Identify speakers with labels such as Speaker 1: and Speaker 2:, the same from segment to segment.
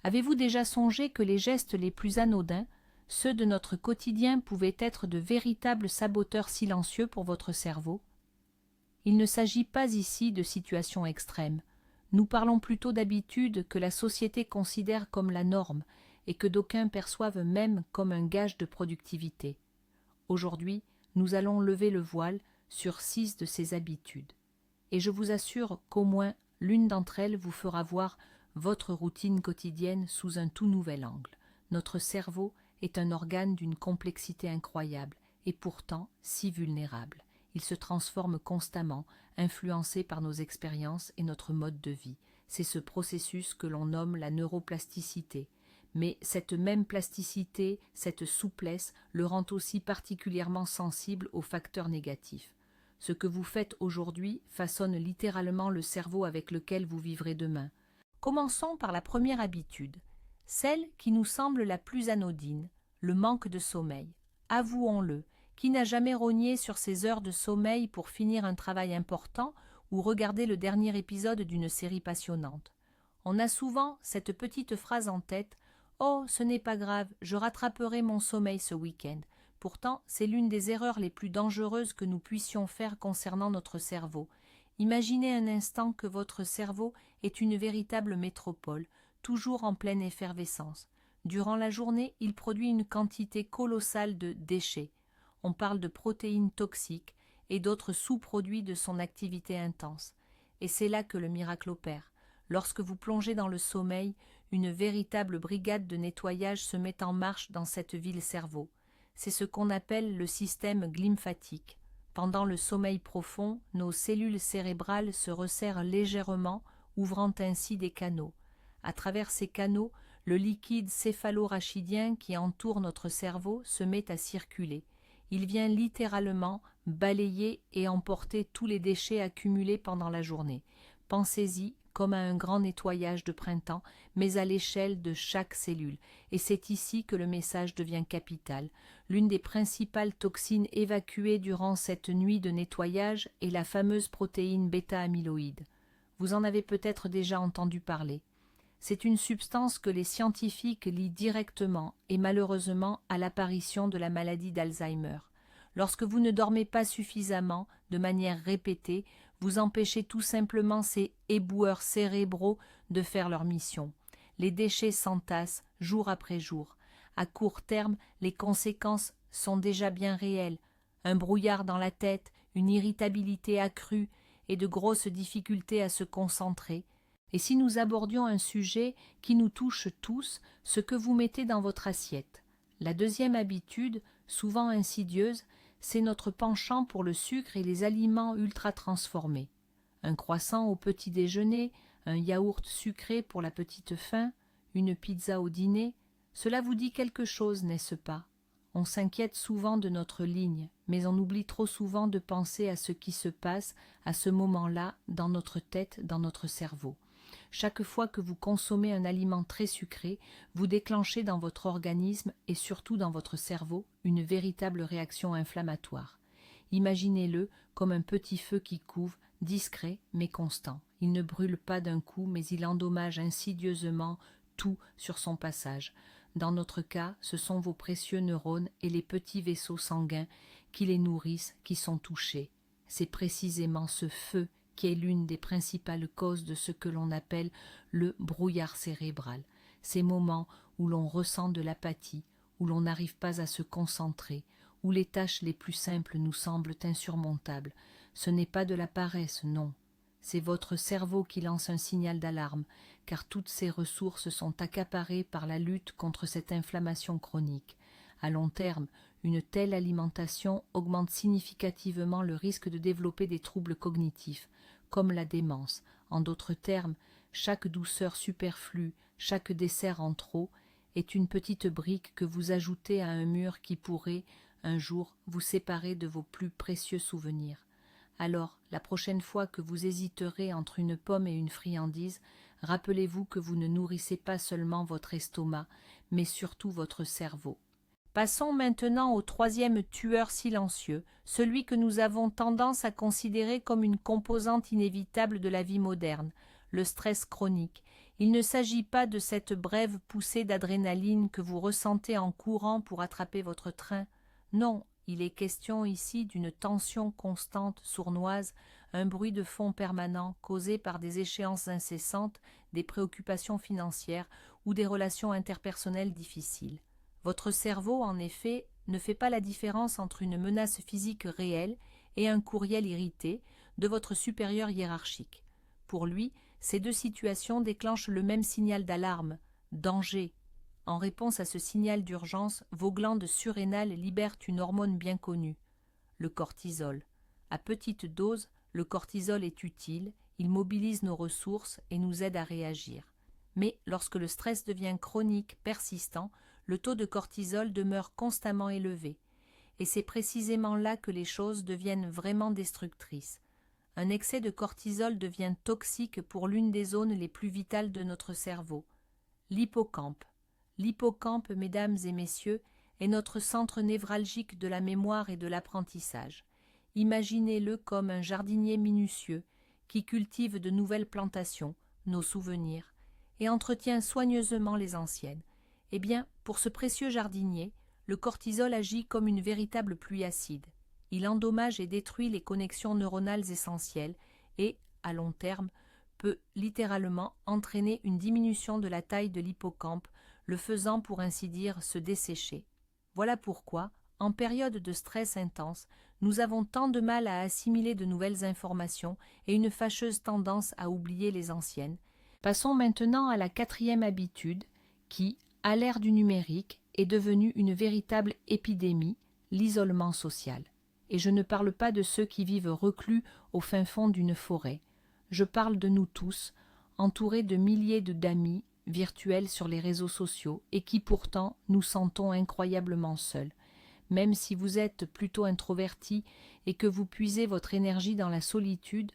Speaker 1: Avez-vous déjà songé que les gestes les plus anodins, ceux de notre quotidien, pouvaient être de véritables saboteurs silencieux pour votre cerveau? Il ne s'agit pas ici de situations extrêmes. Nous parlons plutôt d'habitudes que la société considère comme la norme et que d'aucuns perçoivent même comme un gage de productivité. Aujourd'hui, nous allons lever le voile sur 6 de ces habitudes. Et je vous assure qu'au moins l'une d'entre elles vous fera voir votre routine quotidienne sous un tout nouvel angle. Notre cerveau est un organe d'une complexité incroyable et pourtant si vulnérable. Il se transforme constamment, influencé par nos expériences et notre mode de vie. C'est ce processus que l'on nomme la neuroplasticité. Mais cette même plasticité, cette souplesse, le rend aussi particulièrement sensible aux facteurs négatifs. Ce que vous faites aujourd'hui façonne littéralement le cerveau avec lequel vous vivrez demain. Commençons par la première habitude, celle qui nous semble la plus anodine, le manque de sommeil. Avouons-le, qui n'a jamais rogné sur ses heures de sommeil pour finir un travail important ou regarder le dernier épisode d'une série passionnante? On a souvent cette petite phrase en tête: « Oh, ce n'est pas grave, je rattraperai mon sommeil ce week-end ». Pourtant, c'est l'une des erreurs les plus dangereuses que nous puissions faire concernant notre cerveau. Imaginez un instant que votre cerveau est une véritable métropole, toujours en pleine effervescence. Durant la journée, il produit une quantité colossale de déchets. On parle de protéines toxiques et d'autres sous-produits de son activité intense. Et c'est là que le miracle opère. Lorsque vous plongez dans le sommeil, une véritable brigade de nettoyage se met en marche dans cette ville-cerveau. C'est ce qu'on appelle le système glymphatique. Pendant le sommeil profond, nos cellules cérébrales se resserrent légèrement, ouvrant ainsi des canaux. À travers ces canaux, le liquide céphalo-rachidien qui entoure notre cerveau se met à circuler. Il vient littéralement balayer et emporter tous les déchets accumulés pendant la journée. Pensez-y comme à un grand nettoyage de printemps, mais à l'échelle de chaque cellule. Et c'est ici que le message devient capital. L'une des principales toxines évacuées durant cette nuit de nettoyage est la fameuse protéine bêta-amyloïde. Vous en avez peut-être déjà entendu parler. C'est une substance que les scientifiques lient directement et malheureusement à l'apparition de la maladie d'Alzheimer. Lorsque vous ne dormez pas suffisamment, de manière répétée, vous empêchez tout simplement ces éboueurs cérébraux de faire leur mission. Les déchets s'entassent jour après jour. À court terme, les conséquences sont déjà bien réelles. Un brouillard dans la tête, une irritabilité accrue et de grosses difficultés à se concentrer. Et si nous abordions un sujet qui nous touche tous, ce que vous mettez dans votre assiette. La deuxième habitude, souvent insidieuse, c'est notre penchant pour le sucre et les aliments ultra transformés. Un croissant au petit déjeuner, un yaourt sucré pour la petite faim, une pizza au dîner, cela vous dit quelque chose, n'est-ce pas? On s'inquiète souvent de notre ligne, mais on oublie trop souvent de penser à ce qui se passe à ce moment-là dans notre tête, dans notre cerveau. Chaque fois que vous consommez un aliment très sucré, vous déclenchez dans votre organisme et surtout dans votre cerveau une véritable réaction inflammatoire. Imaginez-le comme un petit feu qui couve, discret mais constant. Il ne brûle pas d'un coup, mais il endommage insidieusement tout sur son passage. Dans notre cas, ce sont vos précieux neurones et les petits vaisseaux sanguins qui les nourrissent qui sont touchés. C'est précisément ce feu qui est l'une des principales causes de ce que l'on appelle le brouillard cérébral, ces moments où l'on ressent de l'apathie, où l'on n'arrive pas à se concentrer, où les tâches les plus simples nous semblent insurmontables. Ce n'est pas de la paresse, non. C'est votre cerveau qui lance un signal d'alarme, car toutes ses ressources sont accaparées par la lutte contre cette inflammation chronique. À long terme, une telle alimentation augmente significativement le risque de développer des troubles cognitifs, comme la démence. En d'autres termes, chaque douceur superflue, chaque dessert en trop, est une petite brique que vous ajoutez à un mur qui pourrait, un jour, vous séparer de vos plus précieux souvenirs. Alors, la prochaine fois que vous hésiterez entre une pomme et une friandise, rappelez-vous que vous ne nourrissez pas seulement votre estomac, mais surtout votre cerveau. Passons maintenant au troisième tueur silencieux, celui que nous avons tendance à considérer comme une composante inévitable de la vie moderne, le stress chronique. Il ne s'agit pas de cette brève poussée d'adrénaline que vous ressentez en courant pour attraper votre train. Non, il est question ici d'une tension constante, sournoise, un bruit de fond permanent causé par des échéances incessantes, des préoccupations financières ou des relations interpersonnelles difficiles. Votre cerveau, en effet, ne fait pas la différence entre une menace physique réelle et un courriel irrité de votre supérieur hiérarchique. Pour lui, ces deux situations déclenchent le même signal d'alarme, danger. En réponse à ce signal d'urgence, vos glandes surrénales libèrent une hormone bien connue, le cortisol. À petite dose, le cortisol est utile, il mobilise nos ressources et nous aide à réagir. Mais lorsque le stress devient chronique, persistant, le taux de cortisol demeure constamment élevé. Et c'est précisément là que les choses deviennent vraiment destructrices. Un excès de cortisol devient toxique pour l'une des zones les plus vitales de notre cerveau, l'hippocampe. L'hippocampe, mesdames et messieurs, est notre centre névralgique de la mémoire et de l'apprentissage. Imaginez-le comme un jardinier minutieux qui cultive de nouvelles plantations, nos souvenirs, et entretient soigneusement les anciennes. Eh bien, pour ce précieux jardinier, le cortisol agit comme une véritable pluie acide. Il endommage et détruit les connexions neuronales essentielles et, à long terme, peut littéralement entraîner une diminution de la taille de l'hippocampe, le faisant pour ainsi dire se dessécher. Voilà pourquoi, en période de stress intense, nous avons tant de mal à assimiler de nouvelles informations et une fâcheuse tendance à oublier les anciennes. Passons maintenant à la 4e habitude qui, à l'ère du numérique, est devenue une véritable épidémie, l'isolement social. Et je ne parle pas de ceux qui vivent reclus au fin fond d'une forêt. Je parle de nous tous, entourés de milliers d'amis virtuels sur les réseaux sociaux et qui pourtant nous sentons incroyablement seuls. Même si vous êtes plutôt introverti et que vous puisez votre énergie dans la solitude,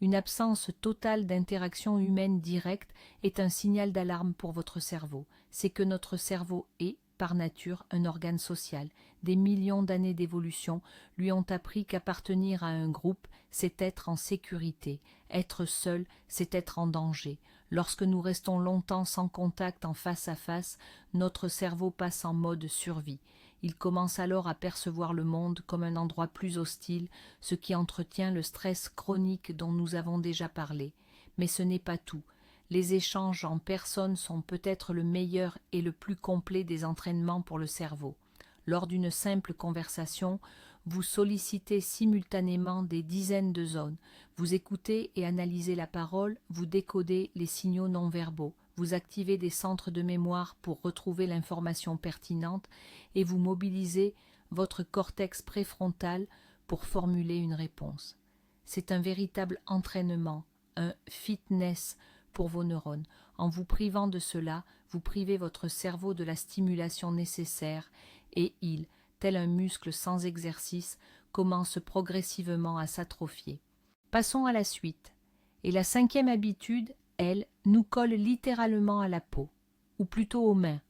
Speaker 1: une absence totale d'interaction humaine directe est un signal d'alarme pour votre cerveau. C'est que notre cerveau est, par nature, un organe social. Des millions d'années d'évolution lui ont appris qu'appartenir à un groupe, c'est être en sécurité. Être seul, c'est être en danger. Lorsque nous restons longtemps sans contact en face à face, notre cerveau passe en mode survie. Il commence alors à percevoir le monde comme un endroit plus hostile, ce qui entretient le stress chronique dont nous avons déjà parlé. Mais ce n'est pas tout. Les échanges en personne sont peut-être le meilleur et le plus complet des entraînements pour le cerveau. Lors d'une simple conversation, vous sollicitez simultanément des dizaines de zones. Vous écoutez et analysez la parole, vous décodez les signaux non-verbaux, vous activez des centres de mémoire pour retrouver l'information pertinente et vous mobilisez votre cortex préfrontal pour formuler une réponse. C'est un véritable entraînement, un fitness pour vos neurones. En vous privant de cela, vous privez votre cerveau de la stimulation nécessaire et il, tel un muscle sans exercice, commence progressivement à s'atrophier. Passons à la suite. Et la 5e habitude, elle, nous colle littéralement à la peau, ou plutôt aux mains.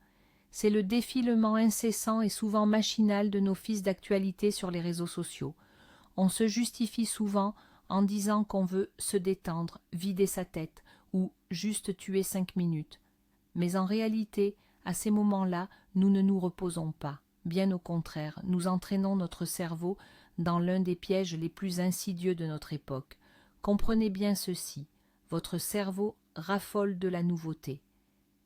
Speaker 1: C'est le défilement incessant et souvent machinal de nos fils d'actualité sur les réseaux sociaux. On se justifie souvent en disant qu'on veut se détendre, vider sa tête, ou juste tuer 5 minutes. Mais en réalité, à ces moments-là, nous ne nous reposons pas. Bien au contraire, nous entraînons notre cerveau dans l'un des pièges les plus insidieux de notre époque. Comprenez bien ceci, votre cerveau raffole de la nouveauté.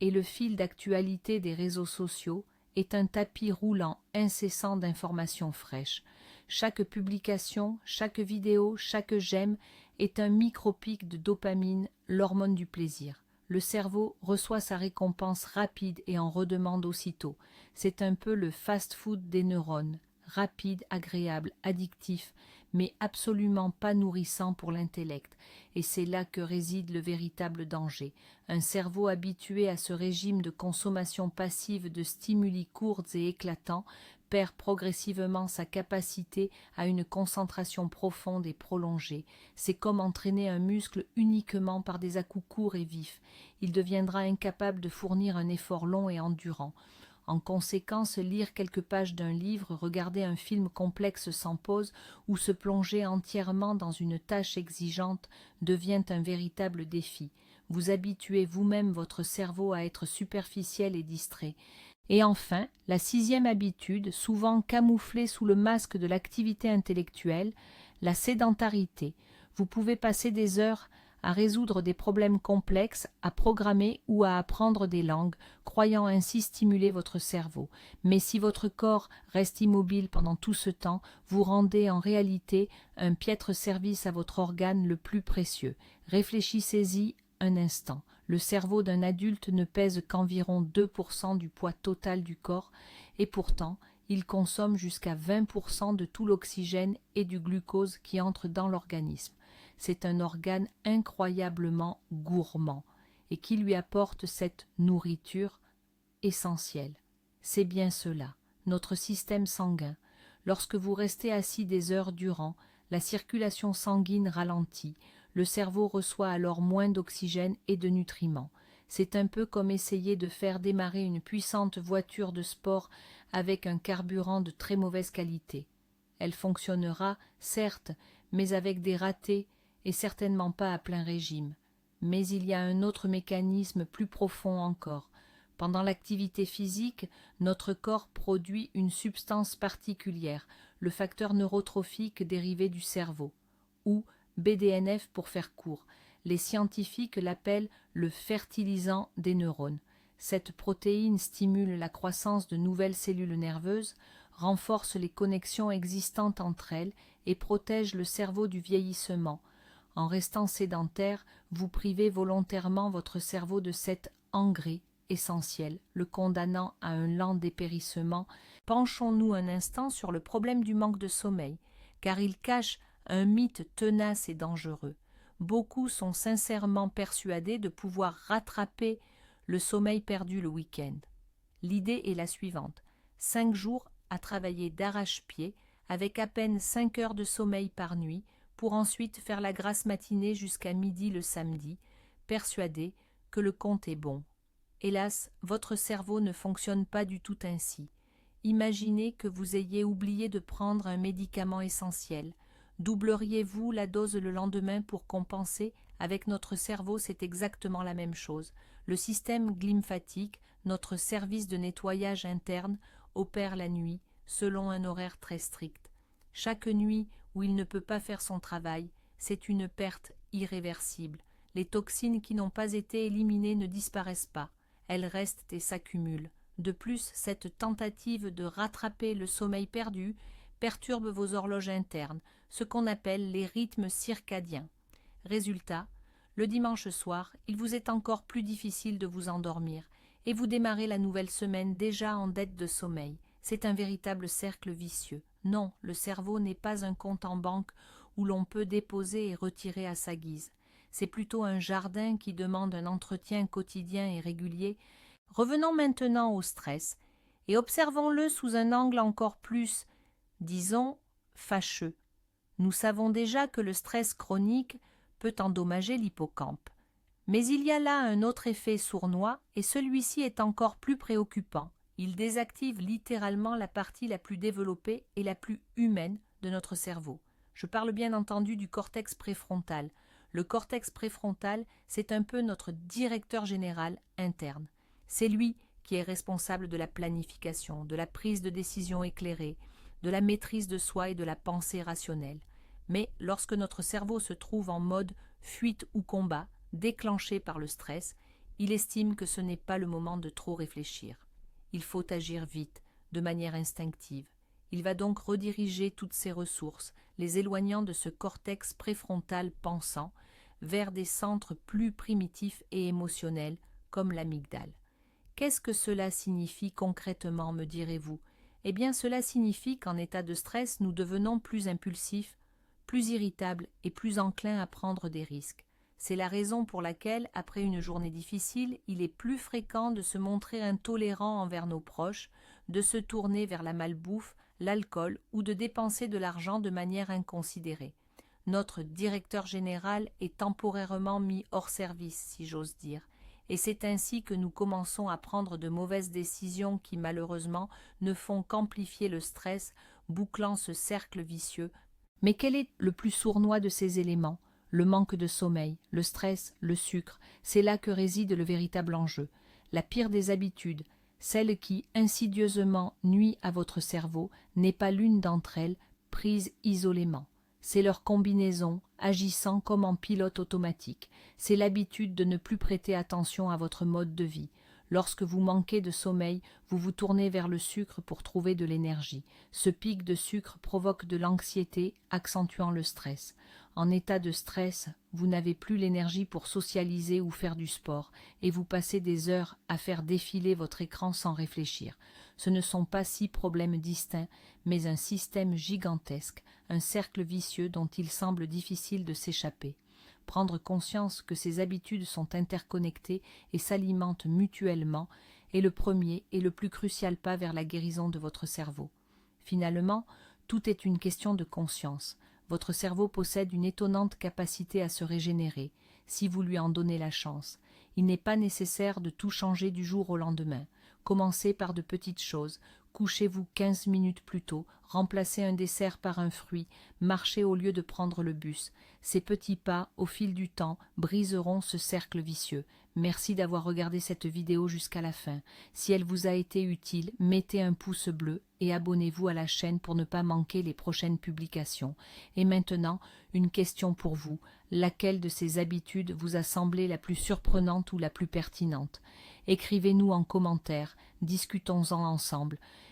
Speaker 1: Et le fil d'actualité des réseaux sociaux est un tapis roulant incessant d'informations fraîches. Chaque publication, chaque vidéo, chaque j'aime est un micro-pic de dopamine, l'hormone du plaisir. Le cerveau reçoit sa récompense rapide et en redemande aussitôt. C'est un peu le fast-food des neurones, rapide, agréable, addictif, mais absolument pas nourrissant pour l'intellect. Et c'est là que réside le véritable danger. Un cerveau habitué à ce régime de consommation passive de stimuli courts et éclatants perd progressivement sa capacité à une concentration profonde et prolongée. C'est comme entraîner un muscle uniquement par des à-coups courts et vifs. Il deviendra incapable de fournir un effort long et endurant. En conséquence, lire quelques pages d'un livre, regarder un film complexe sans pause ou se plonger entièrement dans une tâche exigeante devient un véritable défi. vous habituez vous-même votre cerveau à être superficiel et distrait. Et enfin, la sixième habitude, souvent camouflée sous le masque de l'activité intellectuelle, la sédentarité. Vous pouvez passer des heures à résoudre des problèmes complexes, à programmer ou à apprendre des langues, croyant ainsi stimuler votre cerveau. Mais si votre corps reste immobile pendant tout ce temps, vous rendez en réalité un piètre service à votre organe le plus précieux. Réfléchissez-y un instant. Le cerveau d'un adulte ne pèse qu'environ 2% du poids total du corps, et pourtant, il consomme jusqu'à 20% de tout l'oxygène et du glucose qui entre dans l'organisme. C'est un organe incroyablement gourmand et qui lui apporte cette nourriture essentielle. C'est bien cela, notre système sanguin. Lorsque vous restez assis des heures durant, la circulation sanguine ralentit, le cerveau reçoit alors moins d'oxygène et de nutriments. C'est un peu comme essayer de faire démarrer une puissante voiture de sport avec un carburant de très mauvaise qualité. Elle fonctionnera, certes, mais avec des ratés et certainement pas à plein régime. Mais il y a un autre mécanisme plus profond encore. Pendant l'activité physique, notre corps produit une substance particulière, le facteur neurotrophique dérivé du cerveau, ou BDNF pour faire court. Les scientifiques l'appellent le fertilisant des neurones. Cette protéine stimule la croissance de nouvelles cellules nerveuses, renforce les connexions existantes entre elles et protège le cerveau du vieillissement. En restant sédentaire, vous privez volontairement votre cerveau de cet engrais essentiel, le condamnant à un lent dépérissement. Penchons-nous un instant sur le problème du manque de sommeil, car il cache un mythe tenace et dangereux. Beaucoup sont sincèrement persuadés de pouvoir rattraper le sommeil perdu le week-end. L'idée est la suivante: 5 jours à travailler d'arrache-pied, avec à peine 5 heures de sommeil par nuit, pour ensuite faire la grasse matinée jusqu'à midi le samedi, persuadé que le compte est bon. Hélas, votre cerveau ne fonctionne pas du tout ainsi. Imaginez que vous ayez oublié de prendre un médicament essentiel. Doubleriez-vous la dose le lendemain pour compenser? Avec notre cerveau, c'est exactement la même chose. Le système glymphatique, notre service de nettoyage interne, opère la nuit, selon un horaire très strict. Chaque nuit où il ne peut pas faire son travail, c'est une perte irréversible. Les toxines qui n'ont pas été éliminées ne disparaissent pas, elles restent et s'accumulent. De plus, cette tentative de rattraper le sommeil perdu perturbe vos horloges internes, ce qu'on appelle les rythmes circadiens. Résultat, le dimanche soir, il vous est encore plus difficile de vous endormir, et vous démarrez la nouvelle semaine déjà en dette de sommeil. C'est un véritable cercle vicieux. Non, le cerveau n'est pas un compte en banque où l'on peut déposer et retirer à sa guise. C'est plutôt un jardin qui demande un entretien quotidien et régulier. Revenons maintenant au stress, et observons-le sous un angle encore plus, disons, fâcheux. Nous savons déjà que le stress chronique peut endommager l'hippocampe. Mais il y a là un autre effet sournois, et celui-ci est encore plus préoccupant. Il désactive littéralement la partie la plus développée et la plus humaine de notre cerveau. Je parle bien entendu du cortex préfrontal. Le cortex préfrontal, c'est un peu notre directeur général interne. C'est lui qui est responsable de la planification, de la prise de décision éclairée, de la maîtrise de soi et de la pensée rationnelle. Mais lorsque notre cerveau se trouve en mode fuite ou combat, déclenché par le stress, il estime que ce n'est pas le moment de trop réfléchir. Il faut agir vite, de manière instinctive. Il va donc rediriger toutes ses ressources, les éloignant de ce cortex préfrontal pensant, vers des centres plus primitifs et émotionnels, comme l'amygdale. Qu'est-ce que cela signifie concrètement, me direz-vous? Eh bien, cela signifie qu'en état de stress, nous devenons plus impulsifs, plus irritables et plus enclins à prendre des risques. C'est la raison pour laquelle, après une journée difficile, il est plus fréquent de se montrer intolérant envers nos proches, de se tourner vers la malbouffe, l'alcool ou de dépenser de l'argent de manière inconsidérée. Notre directeur général est temporairement mis hors service, si j'ose dire, et c'est ainsi que nous commençons à prendre de mauvaises décisions qui, malheureusement, ne font qu'amplifier le stress, bouclant ce cercle vicieux. Mais quel est le plus sournois de ces éléments? le manque de sommeil, le stress, le sucre, c'est là que réside le véritable enjeu. La pire des habitudes, celle qui insidieusement nuit à votre cerveau, n'est pas l'une d'entre elles, prise isolément. C'est leur combinaison, agissant comme en pilote automatique. C'est l'habitude de ne plus prêter attention à votre mode de vie. Lorsque vous manquez de sommeil, vous vous tournez vers le sucre pour trouver de l'énergie. Ce pic de sucre provoque de l'anxiété, accentuant le stress. En état de stress, vous n'avez plus l'énergie pour socialiser ou faire du sport, et vous passez des heures à faire défiler votre écran sans réfléchir. Ce ne sont pas 6 problèmes distincts, mais un système gigantesque, un cercle vicieux dont il semble difficile de s'échapper. Prendre conscience que ces habitudes sont interconnectées et s'alimentent mutuellement est le premier et le plus crucial pas vers la guérison de votre cerveau. Finalement, tout est une question de conscience. Votre cerveau possède une étonnante capacité à se régénérer, si vous lui en donnez la chance. Il n'est pas nécessaire de tout changer du jour au lendemain. Commencez par de petites choses. Couchez-vous 15 minutes plus tôt, remplacez un dessert par un fruit, marchez au lieu de prendre le bus. Ces petits pas, au fil du temps, briseront ce cercle vicieux. Merci d'avoir regardé cette vidéo jusqu'à la fin. Si elle vous a été utile, mettez un pouce bleu et abonnez-vous à la chaîne pour ne pas manquer les prochaines publications. Et maintenant, une question pour vous. Laquelle de ces habitudes vous a semblé la plus surprenante ou la plus pertinente? Écrivez-nous en commentaire, discutons-en ensemble.